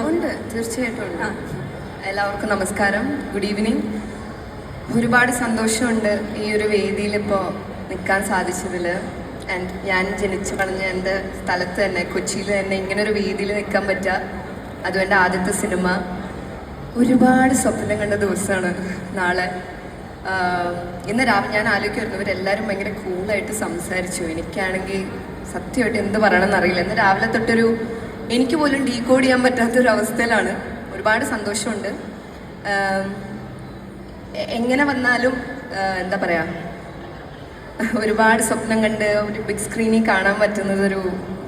ഉണ്ട്, തീർച്ചയായിട്ടും ഉണ്ട്. എല്ലാവർക്കും നമസ്കാരം, ഗുഡ് ഈവനിങ്. ഒരുപാട് സന്തോഷമുണ്ട് ഈ ഒരു വേദിയിൽ ഇപ്പോൾ നിൽക്കാൻ സാധിച്ചതിൽ. ആൻഡ് ഞാൻ ജനിച്ചു വളർന്ന എൻ്റെ സ്ഥലത്ത് തന്നെ, കൊച്ചിയിൽ തന്നെ ഇങ്ങനൊരു വേദിയിൽ നിൽക്കാൻ പറ്റുക, അതും എൻ്റെ ആദ്യത്തെ സിനിമ. ഒരുപാട് സ്വപ്നം കണ്ട ദിവസമാണ് നാളെ. ഇന്ന് രാവിലെ ഞാൻ ആലോചിക്കുമായിരുന്നു, ഇവരെല്ലാവരും ഭയങ്കര കൂളായിട്ട് സംസാരിച്ചു. എനിക്കാണെങ്കിൽ സത്യമായിട്ട് എന്ത് പറയണമെന്ന് അറിയില്ല. ഇന്ന് രാവിലെ തൊട്ടൊരു എനിക്ക് പോലും ഡീകോഡ് ചെയ്യാൻ പറ്റാത്തൊരു അവസ്ഥയിലാണ്. ഒരുപാട് സന്തോഷമുണ്ട്. എങ്ങനെ വന്നാലും എന്താ പറയുക, ഒരുപാട് സ്വപ്നം കണ്ട് ഒരു ബിഗ് സ്ക്രീനിൽ കാണാൻ പറ്റുന്നത് ഒരു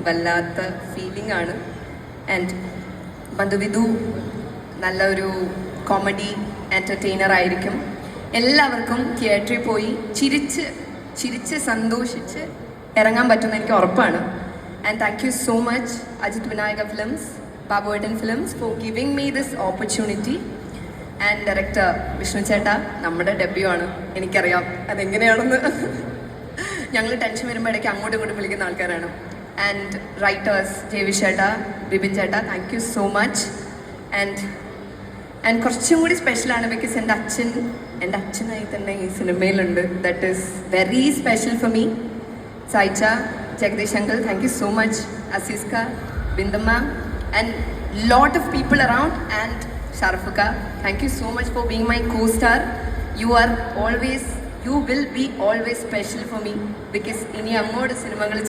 വല്ലാത്ത ഫീലിംഗ് ആണ്. ആൻഡ് മധുവിധു നല്ല ഒരു കോമഡി എൻ്റർടൈനർ ആയിരിക്കും. എല്ലാവർക്കും തിയേറ്ററിൽ പോയി ചിരിച്ച് സന്തോഷിച്ച് ഇറങ്ങാൻ പറ്റുമെന്ന് എനിക്ക് ഉറപ്പാണ്. And thank you so much Ajith Vinayaka films, ബാബുവേട്ടൻ films for giving me this opportunity. And director Vishnu ചേട്ടാ, നമ്മുടെ ഡെബ്യൂ ആണ്, എനിക്കറിയാം അതെങ്ങനെയാണെന്ന്. ഞങ്ങൾ ടെൻഷൻ വരുമ്പോൾ ഇടയ്ക്ക് അങ്ങോട്ടും ഇങ്ങോട്ടും വിളിക്കുന്ന ആൾക്കാരാണ്. ആൻഡ് റൈറ്റേഴ്സ് ജെവി ചേട്ടാ, ബിബിൻ ചേട്ടാ, thank you so much. And കുറച്ചും കൂടി സ്പെഷ്യലാണ് ബിക്കോസ് എൻ്റെ അച്ഛനായി തന്നെ ഈ സിനിമയിലുണ്ട്. That is very special for me. സായിച്ച, Jagadish uncle, thank you so much. അസീസ്ക, Bindu ma'am, and lot of people around. And ഷാറുഖ, thank you so much for being my co-star. You will be always special for me because ഇനി അങ്ങോട്ട് സിനിമകൾ